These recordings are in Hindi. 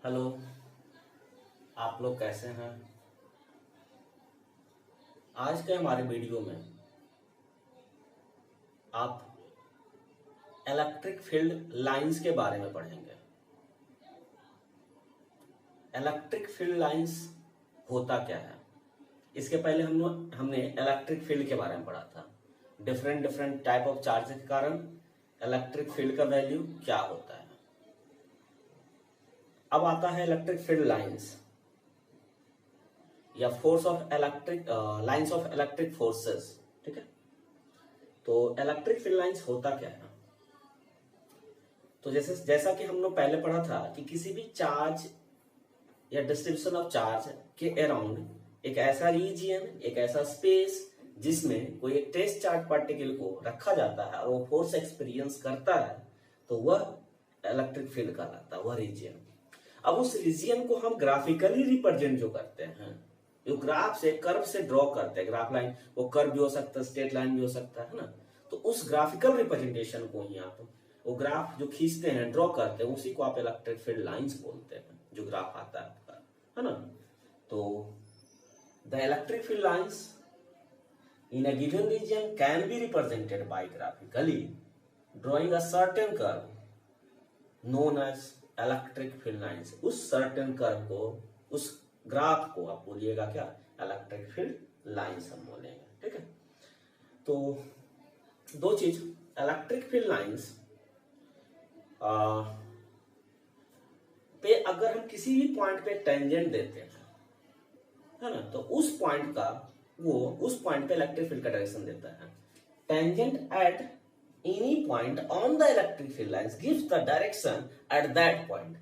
हेलो। आप लोग कैसे हैं? आज के हमारे वीडियो में आप इलेक्ट्रिक फील्ड लाइंस के बारे में पढ़ेंगे। इलेक्ट्रिक फील्ड लाइंस होता क्या है? इसके पहले हमने इलेक्ट्रिक फील्ड के बारे में पढ़ा था। Different different type of charge के कारण इलेक्ट्रिक फील्ड का वैल्यू क्या होता है। अब आता है इलेक्ट्रिक फील्ड लाइंस या force of electric lines of electric forces. ठीक है, तो इलेक्ट्रिक फील्ड लाइंस होता क्या है? तो जैसा कि हमने पहले पढ़ा था कि किसी भी चार्ज या डिस्ट्रीब्यूशन ऑफ चार्ज के अराउंड एक ऐसा रीजियन, एक ऐसा स्पेस जिसमें कोई एक टेस्ट चार्ज पार्टिकल को रखा जाता है और वो फोर्स एक्सपीरियंस करता है, तो वह इलेक्ट्रिक फील्ड कहलाता है, वह रीजियन। अब उस रीजियन को हम ग्राफिकली रिप्रेजेंट जो करते हैं, जो ग्राफ से कर्व से ड्रॉ करते हैं, ग्राफ लाइन, वो कर्व भी हो सकता है, स्ट्रेट लाइन भी हो सकता है ना। तो उस ग्राफिकल रिप्रेजेंटेशन को ही आप वो ग्राफ जो खींचते हैं, ड्रॉ करते हैं, उसी को आप इलेक्ट्रिक फील्ड लाइंस बोलते हैं, जो ग्राफ आता है आपका, है ना। तो the electric field lines in a given region can be represented by graphically drawing a certain curve known as electric field lines. उस सर्टेन कर्व को, उस ग्राफ को आप बोलिएगा क्या? इलेक्ट्रिक फील्ड लाइंस हम बोलेंगे। ठीक है, तो दो चीज, इलेक्ट्रिक फील्ड लाइंस पे अगर हम किसी भी पॉइंट पे टेंजेंट देते हैं, है ना, तो उस पॉइंट पे इलेक्ट्रिक फील्ड का डायरेक्शन देता है। Tangent at any point on the electric field lines gives the direction at that point.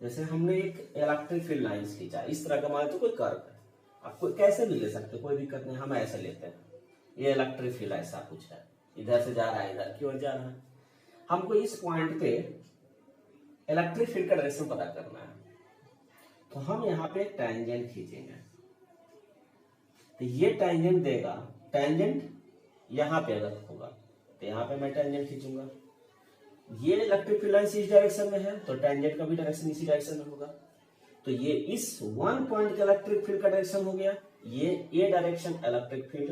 जैसे हमने एक इलेक्ट्रिक फील्ड लाइंस खींचा, इस तरह का मान तो कोई कर्व है, आप कोई कैसे भी ले सकते, कोई दिक्कत नहीं, हम ऐसे लेते हैं। ये इलेक्ट्रिक फील्ड ऐसा कुछ है, इधर से जा रहा है, इधर की ओर जा रहा है। हमको इस पॉइंट पे इलेक्ट्रिक फील्ड का डायरेक्शन पता करना है, तो हम यहाँ पे टेंजेंट खींचेंगे, तो ये टेंजेंट देगा, टेंजेंट यहाँ पे अगर होगा तो यहाँ पे मैं टेंजेंट खींचूंगा। ये इलेक्ट्रिक फील्ड लाइन इस डायरेक्शन में है, तो टेंजेंट का भी डायरेक्शन इसी डायरेक्शन में होगा। तो ये इस वन पॉइंट का इलेक्ट्रिक फील्ड का डायरेक्शन हो गया। ये डायरेक्शन इलेक्ट्रिक फील्ड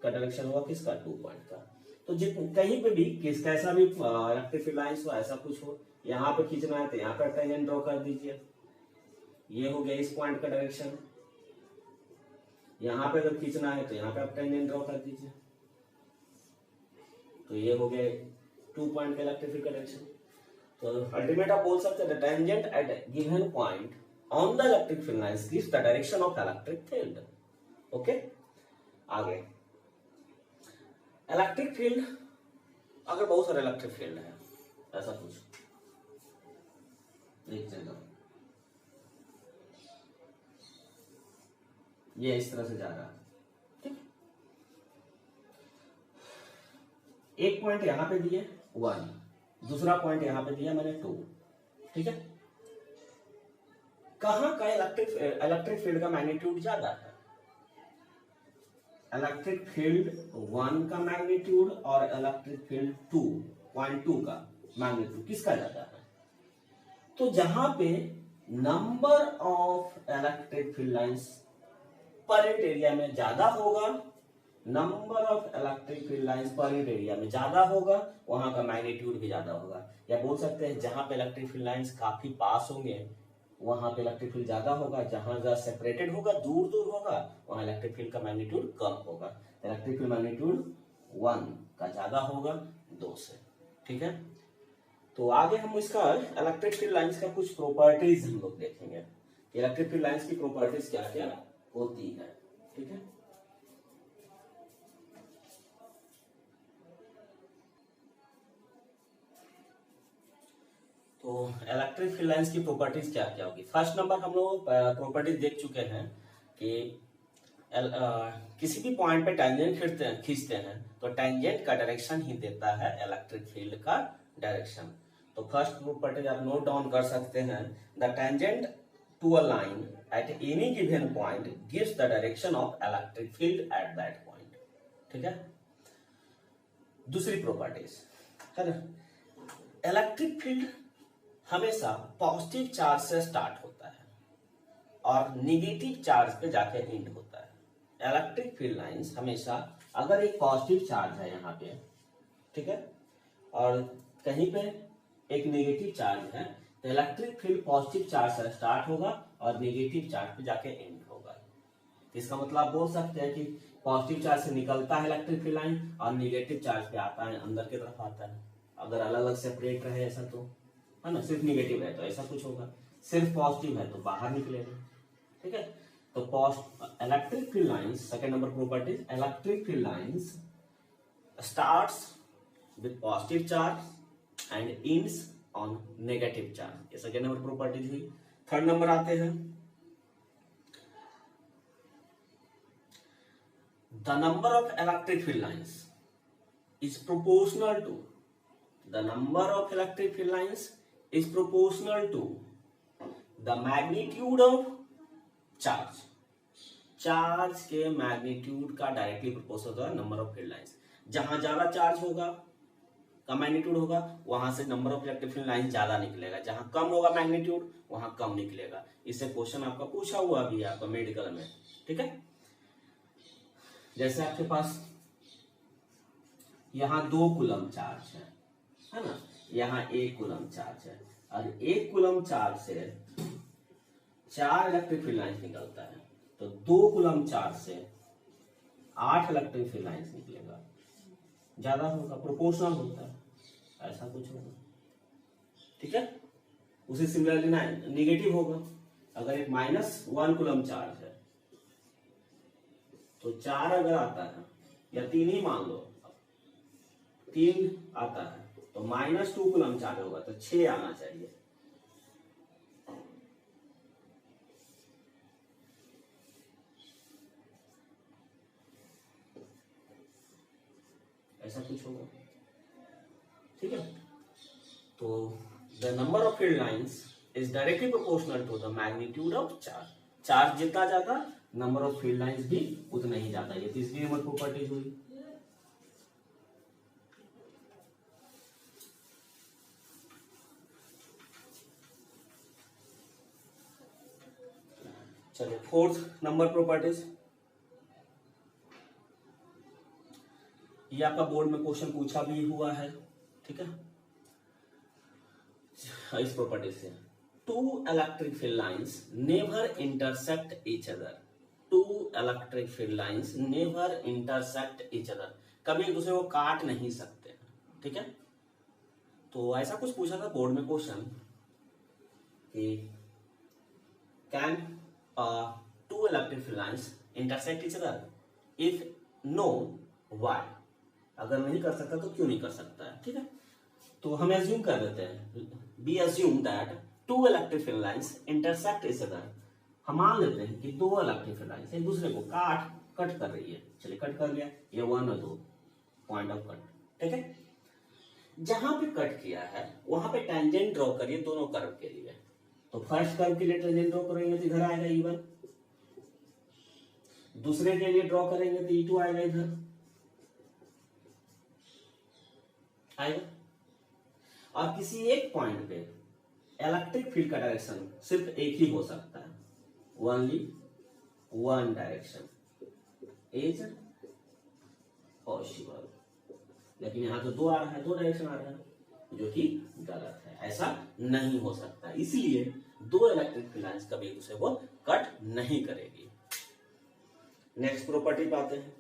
का डायरेक्शन होगा किसका? 2 पॉइंट का। तो कहीं पे भी कैसा भी इलेक्ट्रिक फील्ड लाइंस हो, ऐसा कुछ हो, यहाँ पे खींचना है तो यहाँ पे टेंजेंट ड्रॉ कर दीजिए। ये हो गया इस पॉइंट का डायरेक्शन। यहाँ पे अगर खींचना है तो यहाँ पे आप टेंजेंट ड्रॉ कर दीजिए। तो ये हो गया 2 पॉइंट का इलेक्ट्रिक फील्ड का डायरेक्शन। तो अल्टीमेट आप बोल सकते हैं tangent at given point on the electric field lines gives the direction of electric field. Okay, आगे इलेक्ट्रिक फील्ड, अगर बहुत सारे इलेक्ट्रिक फील्ड है, ऐसा कुछ देखते हैं, ये इस तरह से जा रहा है, ठीक। एक पॉइंट यहां पे दिए 1, दूसरा पॉइंट यहां पे दिया मैंने 2, ठीक है। कहां का इलेक्ट्रिक फील्ड का मैग्नीट्यूड ज्यादा है? इलेक्ट्रिक फील्ड 1 का मैग्नीट्यूड और इलेक्ट्रिक फील्ड 2.2 का मैग्नीट्यूड किसका ज्यादा है? तो जहां पे number of electric field lines per unit area में ज्यादा होगा, number of electric field lines per unit area में ज्यादा होगा, वहां का मैग्नीट्यूड भी ज्यादा होगा। या बोल सकते हैं जहां पे इलेक्ट्रिक फील्ड लाइंस काफी पास होंगे वहां पे इलेक्ट्रिक फील्ड ज्यादा होगा, जहां ज्यादा सेपरेटेड होगा, दूर दूर होगा, वहां इलेक्ट्रिक फील्ड का मैग्नीट्यूड कम होगा। इलेक्ट्रिक फील्ड मैग्नीट्यूड 1 का ज्यादा होगा 2 से, ठीक है। तो आगे हम इसका इलेक्ट्रिक फील्ड लाइंस का कुछ प्रॉपर्टीज हम लोग देखेंगे, इलेक्ट्रिक फील्ड लाइंस की प्रॉपर्टीज क्या क्या होती है, ठीक है। तो इलेक्ट्रिक फील्ड लाइंस की प्रॉपर्टीज क्या क्या होगी? फर्स्ट नंबर हम लोग प्रॉपर्टीज देख चुके हैं कि किसी भी पॉइंट पे टेंजेंट खींचते हैं तो टेंजेंट का डायरेक्शन ही देता है इलेक्ट्रिक फील्ड का डायरेक्शन। तो फर्स्ट प्रॉपर्टी आप नोट डाउन कर सकते हैं, the tangent to a line at any given point gives the direction of electric field at that point, ठीक है। दूसरी प्रॉपर्टीज है ना, इलेक्ट्रिक फील्ड हमेशा पॉजिटिव चार्ज से स्टार्ट होता है और निगेटिव चार्ज पे जाके एंड होता है। इलेक्ट्रिक फील्ड लाइंस हमेशा, अगर एक पॉजिटिव चार्ज है यहाँ पे, ठीक है, और कहीं पे एक नेगेटिव चार्ज है, तो इलेक्ट्रिक फील्ड पॉजिटिव चार्ज से स्टार्ट होगा और नेगेटिव चार्ज पे जाके एंड होगा। इसका मतलब आप बोल सकते हैं कि पॉजिटिव चार्ज से निकलता है इलेक्ट्रिक फील्ड लाइन और नेगेटिव चार्ज पे आता है, अंदर की तरफ आता है। अगर अलग अलग सेपरेट रहे ऐसा तो, है ना, सिर्फ नेगेटिव है तो ऐसा कुछ होगा, सिर्फ पॉजिटिव है तो बाहर निकलेगा, ठीक है। तो electric field lines, second number property, electric field lines starts with positive charge and ends on negative charge. ये सेकंड नंबर प्रॉपर्टी हुई। थर्ड नंबर आते हैं, the number of electric field lines is proportional to, the number of electric field lines is proportional to the magnitude of charge। Charge के मैग्नीट्यूड का डायरेक्टली प्रोपोर्शनल होता है नंबर ऑफ फील्ड लाइंस। जहां ज्यादा चार्ज होगा का मैग्नीट्यूड होगा, वहां से number of electric field line ज्यादा निकलेगा। जहां कम होगा मैग्नीट्यूड, वहां कम निकलेगा। इससे क्वेश्चन आपका पूछा हुआ भी है आपका मेडिकल में, ठीक है। जैसे आपके पास यहाँ 2 कूलम चार्ज है ना, यहाँ 1 कूलम चार्ज है और 1 कूलम चार्ज से 4 इलेक्ट्रिक फील्ड लाइंस निकलता है, तो 2 कूलम चार्ज से 8 इलेक्ट्रिक फील्ड लाइंस निकलेगा। ज्यादा होगा, प्रोपोर्शनल होता है, ऐसा कुछ होगा, ठीक है। उसी सिमिलरली नेगेटिव होगा। अगर एक -1 कूलम चार्ज है तो 4 अगर आता है, या 3 ही मान लो, 3 आता है तो -2 कूलम चार्ज होगा तो 6 आना चाहिए। ऐसा कुछ होगा, ठीक है। तो the number of field lines is directly proportional to the magnitude of charge. Charge जितना ज्यादा, नंबर ऑफ फील्ड लाइंस भी उतना ही ज्यादा। ये तीसरी नंबर प्रॉपर्टी हुई। चलिए फोर्थ नंबर प्रॉपर्टीज, ये आपका बोर्ड में क्वेश्चन पूछा भी हुआ है, ठीक है। इस प्रॉपर्टी से, 2 electric field lines never intersect each other. 2 electric field lines never intersect each other, कभी एक दूसरे को काट नहीं सकते, ठीक है। तो ऐसा कुछ पूछा था बोर्ड में क्वेश्चन कि can 2 electric field lines intersect each other, if know why. अगर नहीं कर सकता तो क्यों नहीं कर सकता है, ठीक है। तो हम एज्यूम कर देते हैं, we assume that 2 electric field lines intersect each other. हम मान लेते हैं कि 2 इलेक्ट्रिक फील्ड लाइंस एक दूसरे को कट कर रही है। चलिए कट कर लिया, ये 1 और 2 पॉइंट ऑफ कट, ठीक है। जहां पे कट किया है वहां पे टेंजेंट ड्रॉ करिए दोनों कर्व के लिए। तो फर्स्ट कर्व के लिए टेंजेंट ड्रॉ करेंगे तो इधर आएगा E1, दूसरे के लिए ड्रॉ करेंगे तो E2 आएगा, इधर आएगा। और किसी एक पॉइंट पे इलेक्ट्रिक फील्ड का डायरेक्शन सिर्फ एक ही हो सकता है, only one direction is possible. लेकिन यहां तो 2 आ रहा है, 2 डायरेक्शन आ रहा है, जो कि गलत है, ऐसा नहीं हो सकता। इसलिए 2 इलेक्ट्रिक फील्ड लाइंस कभी एक दूसरे को कट नहीं करेगी। नेक्स्ट प्रॉपर्टी पे आते हैं,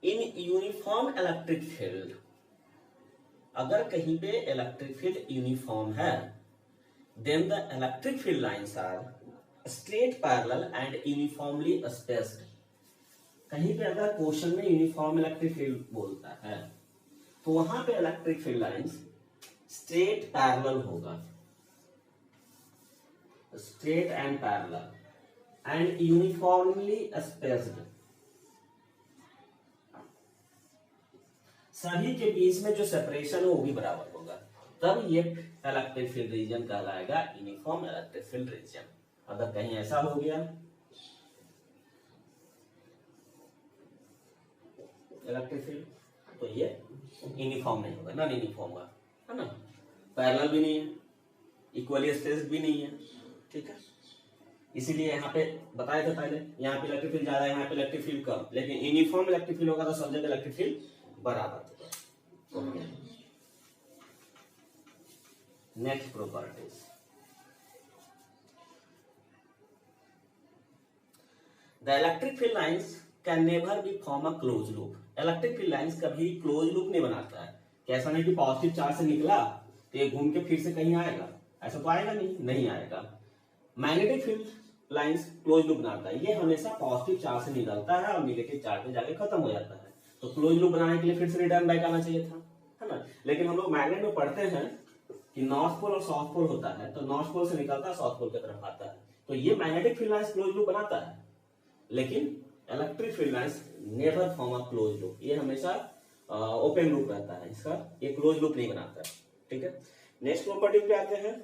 इन यूनिफॉर्म इलेक्ट्रिक फील्ड, अगर कहीं पे इलेक्ट्रिक फील्ड यूनिफॉर्म है, then the electric field lines are straight parallel and uniformly spaced. कहीं पे अगर क्वेश्चन में यूनिफॉर्म इलेक्ट्रिक फील्ड बोलता है तो वहां पे electric field lines straight parallel होगा, straight and parallel and uniformly spaced. सभी के बीच में जो सेपरेशन है वो भी बराबर होगा, तब ये इलेक्ट्रिक फील्ड रीजन कहलाएगा यूनिफॉर्म इलेक्ट्रिक फील्ड रीजन। अगर कहीं ऐसा हो गया इलेक्ट्रिक फील्ड तो ये यूनिफॉर्म नहीं होगा, नॉन यूनिफॉर्म होगा, है ना। पैरेलल भी नहीं है, इक्वली स्पेस्ड भी नहीं है, ठीक है। इसीलिए यहाँ पे बताया था पहले, यहाँ पे इलेक्ट्रिक फील्ड ज्यादा है, यहाँ पे इलेक्ट्रिक फील्ड कम, लेकिन यूनिफॉर्म इलेक्ट्रिक फील्ड होगा तो सब जगह इलेक्ट्रिक फील्ड बराबर होगा। Next properties, the electric field lines can never be form a close loop. Electric field lines कभी क्लोज लूप नहीं बनाता है। कैसा नहीं कि पॉजिटिव चार्ज से निकला तो ये घूम के फिर से कहीं आएगा, ऐसा तो आएगा नहीं आएगा। Magnetic field lines close loop बनाता है, ये हमेशा पॉजिटिव चार्ज से निकलता है और नेगेटिव चार्ज में जाके खत्म हो जाता है। तो क्लोज लूप बनाने के लिए फिर से रिटर्न बैक आना चाहिए था, है ना। लेकिन हम लोग मैग्नेट में पढ़ते हैं कि नॉर्थ पोल और साउथ पोल होता है, तो नॉर्थ पोल से निकलता है साउथ पोल की तरफ आता है, तो ये magnetic field lines close loop बनाता है। लेकिन electric field lines never form a close loop, ये हमेशा ओपन लूप रहता है इसका, ये क्लोज लूप नहीं बनाता है, ठीक है। नेक्स्ट प्रॉपर्टी पे आते हैं,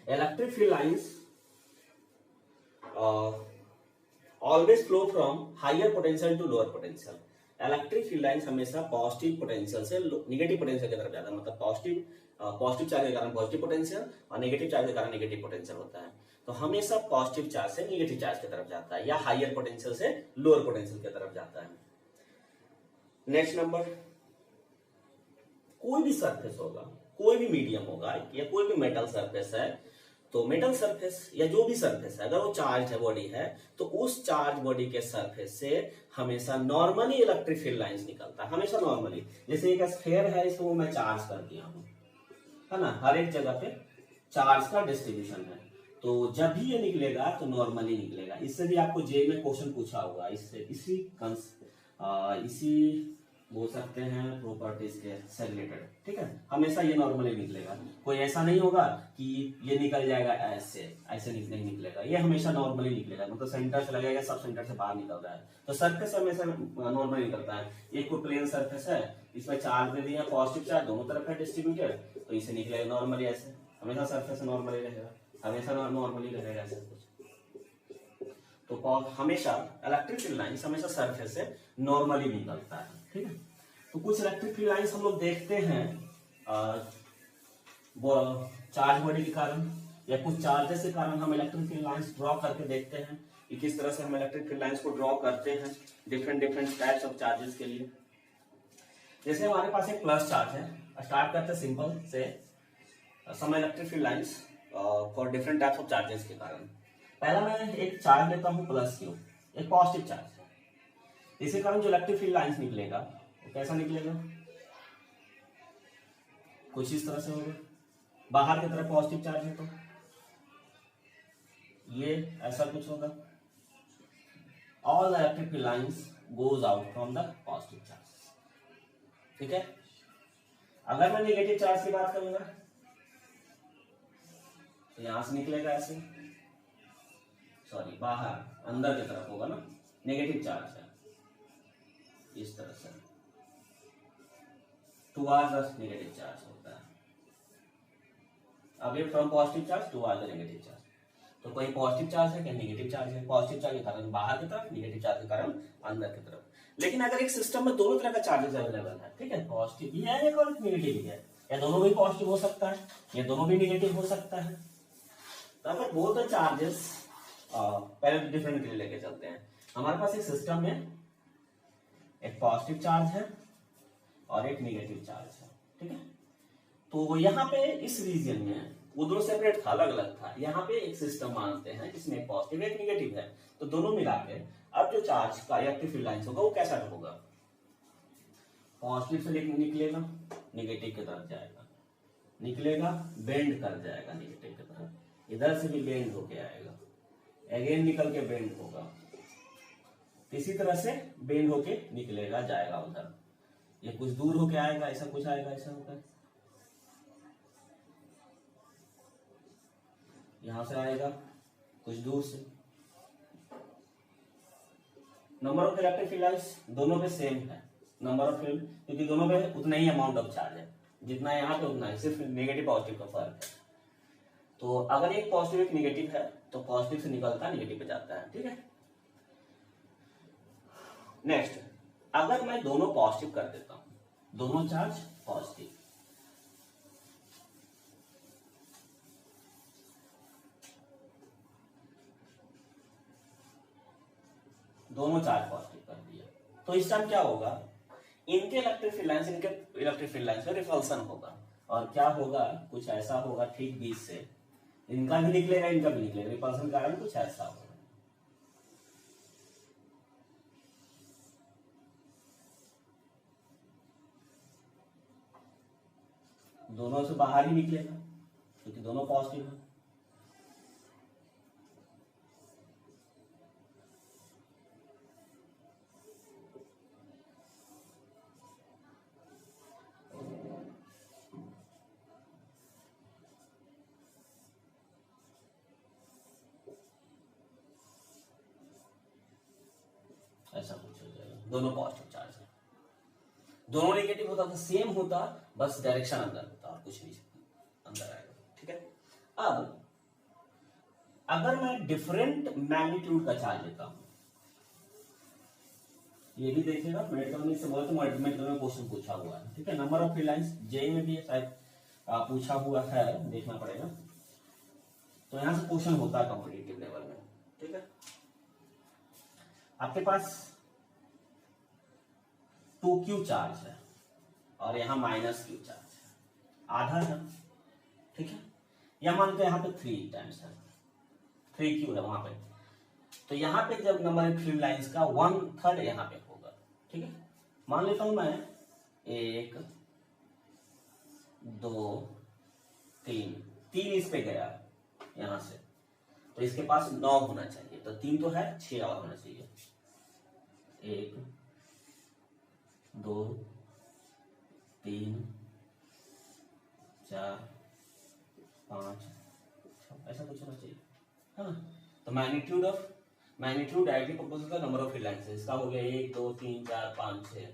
electric field lines always flow from higher potential to lower potential. Electric field lines हमेशा पॉजिटिव पोटेंशियल से निगेटिव पोटेंशियल की तरफ जाता है, मतलब पॉजिटिव चार्ज के कारण पॉजिटिव पोटेंशियल और नेगेटिव चार्ज के कारण नेगेटिव पोटेंशियल होता है। तो हमेशा पॉजिटिव चार्ज से नेगेटिव चार्ज की तरफ जाता है या हायर पोटेंशियल से लोअर पोटेंशियल की तरफ जाता है। नेक्स्ट नंबर, कोई भी सरफेस होगा, कोई भी मीडियम होगा या कोई भी मेटल सरफेस है, तो मेटल सरफेस या जो भी सरफेस है अगर वो चार्ज है बॉडी है, तो उस चार्ज बॉडी के सरफेस से हमेशा नॉर्मली इलेक्ट्रिक फील्ड लाइंस निकलता है, हमेशा नॉर्मली। जैसे एक स्फीयर है, इसको मैं चार्ज कर दिया हूं, है ना, हर एक जगह पे चार्ज का डिस्ट्रीब्यूशन है, तो जब भी ये निकलेगा तो नॉर्मली निकलेगा। इससे भी आपको जे में क्वेश्चन पूछा होगा, इससे इसी बोल सकते हैं प्रॉपर्टीज के से रिलेटेड, ठीक है। हमेशा ये नॉर्मली निकलेगा, कोई ऐसा नहीं होगा कि ये निकल जाएगा ऐसे नहीं निकलेगा, ये हमेशा नॉर्मली निकलेगा, मतलब सेंटर से लगेगा, सब सेंटर से बाहर निकल रहा है, तो सरफेस हमेशा नॉर्मली निकलता है। ये कोई प्लेन सरफेस है, इसमें चार्ज दे दिया, पॉजिटिव चार्ज दोनों तरफ है डिस्ट्रीब्यूटेड, तो इसे निकलेगा नॉर्मली ऐसे, हमेशा सरफेस नॉर्मली रहेगा, हमेशा नॉर्मली रहेगा ऐसा कुछ। तो हमेशा इलेक्ट्रिक फील्ड लाइंस हमेशा सरफेस से नॉर्मली निकलता है, ठीक है। तो कुछ इलेक्ट्रिक फील्ड लाइंस हम लोग देखते हैं चार्ज बॉडी के कारण या कुछ चार्जेस के कारण हम इलेक्ट्रिक फील्ड लाइंस ड्रॉ करके देखते हैं कि किस तरह से हम इलेक्ट्रिक फील्ड लाइंस को ड्रॉ करते हैं डिफरेंट टाइप्स ऑफ चार्जेस के लिए। जैसे हमारे पास एक प्लस चार्ज है, स्टार्ट करते हैं सिंपल से, some electric field lines for different types of charges के कारण। पहला मैं एक चार्ज लेता हूं प्लस क्यू, एक पॉजिटिव चार्ज है, इसी कारण जो इलेक्ट्रिक फील्ड लाइंस निकलेगा वो कैसा निकलेगा, कुछ इस तरह से होगा। बाहर की तरफ पॉजिटिव चार्ज है तो ये ऐसा कुछ होगा, all the electric field lines goes out from the positive charge, ठीक है। अगर मैं नेगेटिव चार्ज की बात करूंगा तो यहां से निकलेगा ऐसे, सॉरी बाहर अंदर की तरफ होगा ना, नेगेटिव चार्ज है इस तरह से, टुवर्ड्स द नेगेटिव चार्ज होता है। Away from positive charge towards the negative charge, तो कोई पॉजिटिव चार्ज है कहीं नेगेटिव चार्ज है, पॉजिटिव चार्ज के कारण बाहर की तरफ, नेगेटिव चार्ज के कारण अंदर की तरफ। लेकिन अगर एक सिस्टम में दोनों तरह का चार्जेस अवेलेबल है, ठीक है, पॉजिटिव भी है और नेगेटिव भी है, या दोनों भी पॉजिटिव हो सकता है या दोनों भी नेगेटिव हो सकता है, तो अगर बोथ द चार्जेस पहले डिफरेंट के लिए लेके चलते हैं। हमारे पास एक सिस्टम में एक पॉजिटिव चार्ज है और एक नेगेटिव चार्ज है, ठीक है। तो यहाँ पे इस रीजन में वो दोनों सेपरेट था, अलग अलग था, यहाँ पे एक सिस्टम मानते हैं जिसमें एक पॉजिटिव एक नेगेटिव है, तो दोनों मिला के अब जो चार्ज का इलेक्ट्रिक फील्ड लाइंस होगा वो कैसा होगा, पॉजिटिव से निकलेगा नेगेटिव की तरफ जाएगा, निकलेगा बेंड कर जाएगा नेगेटिव की तरफ, इधर से भी बेंड होके आएगा, अगेन निकल के बेंड होगा, इसी तरह से बेंड होके निकलेगा जाएगा उधर, ये कुछ दूर होके आएगा, ऐसा कुछ आएगा, ऐसा होगा, यहां से आएगा कुछ दूर से। Number of electric field lines दोनों पे सेम है, नंबर ऑफ फील्ड, क्योंकि दोनों पे उतना ही अमाउंट ऑफ चार्ज है, जितना यहाँ पे उतना ही, सिर्फ नेगेटिव पॉजिटिव का फर्क है। तो अगर एक पॉजिटिव एक नेगेटिव है तो पॉजिटिव से निकलता है नेगेटिव पे जाता है, ठीक है। नेक्स्ट, अगर मैं दोनों पॉजिटिव कर देता हूं, दोनों चार्ज पॉजिटिव, दोनों चार्ज पॉजिटिव कर दिया, तो इस टाइम क्या होगा, इनके इलेक्ट्रिक फील्ड लाइंस इनके इलेक्ट्रिक फील्ड लाइंस में रिपल्सन होगा, और क्या होगा, कुछ ऐसा होगा ठीक बीच से, इनका भी निकलेगा इनका भी निकलेगा, रिपल्सन का कारण कुछ ऐसा होगा। दोनों से बाहर ही निकलेगा क्योंकि दोनों पॉजिटिव है। ऐसा कुछ हो जाएगा, दोनों पॉजिटिव चार्ज है, दोनों नेगेटिव होता तो सेम होता, बस डायरेक्शन अंदर होता और कुछ नहीं अंदर आएगा। ठीक है, अब अगर मैं डिफरेंट मैग्नीट्यूड का चार्ज लेता हूं, ये भी देखिएगा मेडिकल में से बोले तो मेडिकल में क्वेश्चन पूछा हुआ है। ठीक है, number of field lines JEE में भी शायद पूछा हुआ है, देखना पड़ेगा, तो यहां से क्वेश्चन होता है कॉम्पिटिटिव लेवल में। ठीक है, आपके पास 2q चार्ज है और यहाँ -q चार्ज है, आधा है। ठीक है, या मान लो यहाँ पे 3 टाइम्स है, 3q है वहां पे, तो यहाँ पे जब नंबर ऑफ फील्ड लाइंस का 1/3 यहाँ पे होगा। ठीक है, मान लेता हूं मैं 1 2 3 इस पे गया यहां से, तो इसके पास 9 होना चाहिए, तो 3 तो है, 6 और होना चाहिए, 1 2 3 4 5 6, ऐसा कुछ होना चाहिए, है ना। तो मैग्नीट्यूड डायरेक्टली प्रोपोर्शनल का नंबर ऑफ फील्ड लाइंस है, इसका हो गया 1 2 3 4 5 6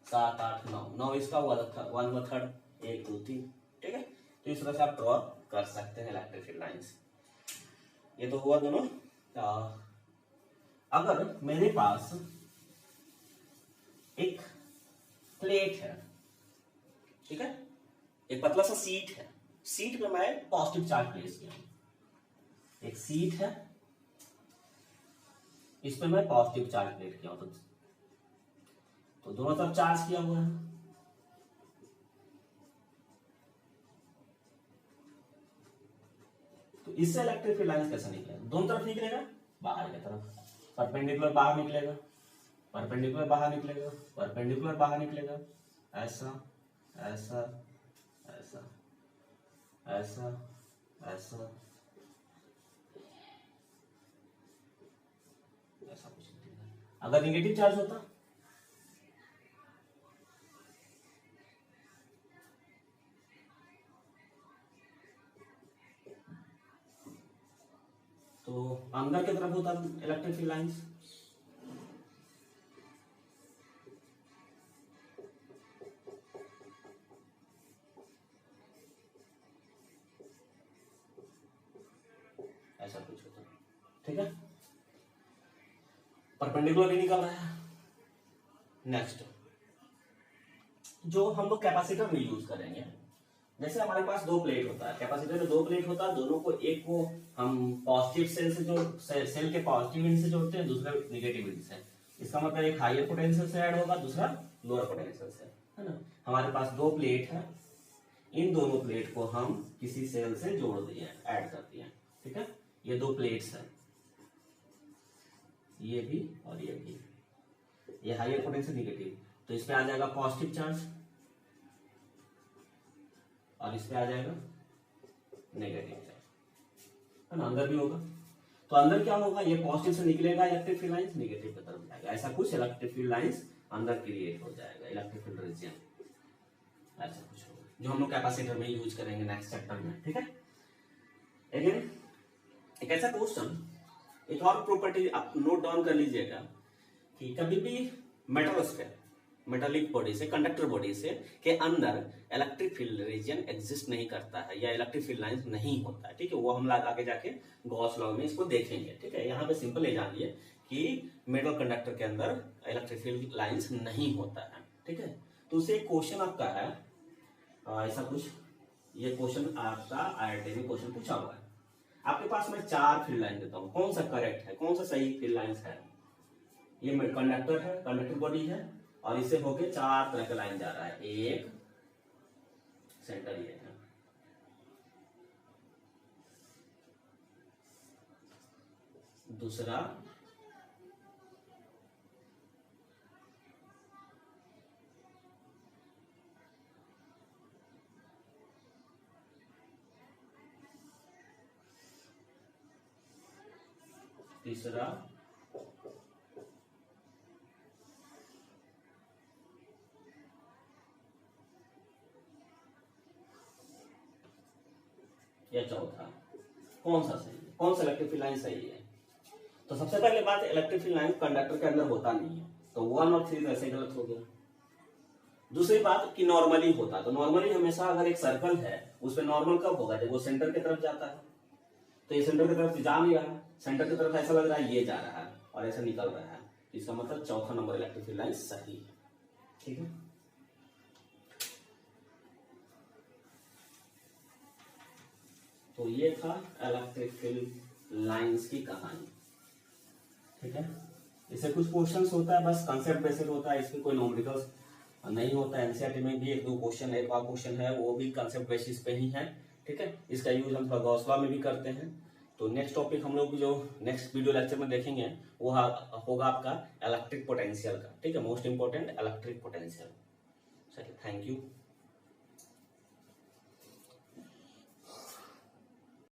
7 8 9 इसका हुआ 1/3 1 2 3। ठीक है, तो इस तरह से आप ड्रॉ कर सकते हैं इलेक्ट्रिक फील्ड लाइंस। ये तो हुआ दोनों। अगर मेरे पास एक प्लेट है, ठीक है, एक पतला सा सीट है, सीट पे मैं पॉजिटिव चार्ज प्लेस किया, एक सीट है, इस पे मैं पॉजिटिव चार्ज प्लेस किया, तो दोनों तरफ चार्ज किया हुआ है। तो इससे इलेक्ट्रिक फील्ड लाइंस कैसा निकलेगा, दोनों तरफ निकलेगा, बाहर की तरफ, परपेंडिकुलर बाहर निकलेगा, परपेंडिकुलर बाहर निकलेगा, परपेंडिकुलर बाहर निकलेगा, ऐसा ऐसा ऐसा ऐसा ऐसा ऐसा कुछ निकलेगा। अगर नेगेटिव चार्ज होता तो अंदर की तरफ होता इलेक्ट्रिक फील्ड लाइंस, ऐसा कुछ होता। ठीक है, परपेंडिकुलर ही निकल रहा है। नेक्स्ट, जो हम लोग कैपेसिटर में यूज करेंगे, जैसे हमारे पास 2 प्लेट होता है, कैपेसिटर में 2 प्लेट होता है, दोनों को, एक को हम पॉजिटिव सेल से जोड़, सेल के पॉजिटिव एंड से जोड़ते हैं, दूसरा नेगेटिव एंड से। इसका मतलब एक हायर पोटेंशियल से ऐड होगा, दूसरा लोअर पोटेंशियल से, है ना। हमारे पास 2 प्लेट है, इन दोनों प्लेट को हम किसी सेल से जोड़ दिए, ऐड कर दिए। ठीक है, ये 2 प्लेट्स है, ये भी और ये भी, ये हायर पोटेंशियल नेगेटिव, तो इस पे आ जाएगा पॉजिटिव चार्ज और इस पे आ जाएगा नेगेटिव चार्ज, है ना। अंदर भी होगा, तो अंदर क्या होगा, ये पॉजिटिव से निकलेगा इलेक्ट्रिक फील्ड लाइंस, नेगेटिव की तरफ जाएगा, ऐसा कुछ इलेक्ट्रिक फील्ड लाइंस अंदर क्रिएट हो जाएगा, इलेक्ट्रिक फील्ड रीजन, ऐसा कुछ होगा, जो हम लोग कैपेसिटर में यूज करेंगे नेक्स्ट चैप्टर में। ठीक है, अगेन एक ऐसा क्वेश्चन, एक और प्रॉपर्टी आप नोट डाउन कर लीजिएगा कि कभी भी मेटल मेटालिक बॉडी से, कंडक्टर बॉडी से के अंदर इलेक्ट्रिक फील्ड रीजन एग्जिस्ट नहीं करता है, या इलेक्ट्रिक फील्ड लाइंस नहीं होता है। ठीक है, वो हम आगे जाके गॉस लॉ में इसको देखेंगे। ठीक है, यहाँ पे सिंपल ये जानिए कि मेटल कंडक्टर के अंदर इलेक्ट्रिक फील्ड लाइंस नहीं होता है। ठीक है, तो उसे क्वेश्चन आपका है ऐसा कुछ, ये क्वेश्चन आपका IIT में क्वेश्चन पूछा हुआ है, आपके पास मैं 4 फील्ड लाइन देता हूँ, कौन सा करेक्ट है, कौन सा सही फील्ड लाइंस है, ये कंडक्टर है, कंडक्टर बॉडी है, और इसे होके 4 तरह का लाइन जा रहा है। एक सेंटर ये है, दूसरा तीसरा या चौथा। कौन सा सही है, कौन सा इलेक्ट्रिक फील्ड लाइन सही है? तो सबसे पहले बात, इलेक्ट्रिक फील्ड लाइन कंडक्टर के अंदर होता नहीं है, तो 1 और 3 ऐसे गलत हो गया। दूसरी बात कि नॉर्मली होता, तो नॉर्मली हमेशा अगर एक सर्कल है उस पर नॉर्मल कब होगा? जब वो सेंटर की तरफ जाता है। तो ये सेंटर की तरफ जा नहीं रहा, सेंटर की तरफ ऐसा लग रहा है ये जा रहा है और ऐसा निकल रहा है, इसका मतलब चौथा नंबर इलेक्ट्रिक फील्ड लाइन सही है। ठीक है, तो ये था इलेक्ट्रिक फील्ड लाइंस की कहानी। ठीक है, इससे कुछ क्वेश्चंस होता है, बस कंसेप्ट बेस्ड होता है, इसमें कोई न्यूमेरिकल्स नहीं होता है। एनसीईआरटी में भी 1-2 क्वेश्चन, एक आध क्वेश्चन है, वो भी कंसेप्ट बेसिस पे ही है। ठीक है, इसका यूज हम थोड़ा गॉस लॉ में भी करते हैं। तो नेक्स्ट टॉपिक हम लोग जो नेक्स्ट वीडियो लेक्चर में देखेंगे वो होगा आपका इलेक्ट्रिक पोटेंशियल का। ठीक है, मोस्ट इंपोर्टेंट इलेक्ट्रिक पोटेंशियल। चलिए, थैंक यू।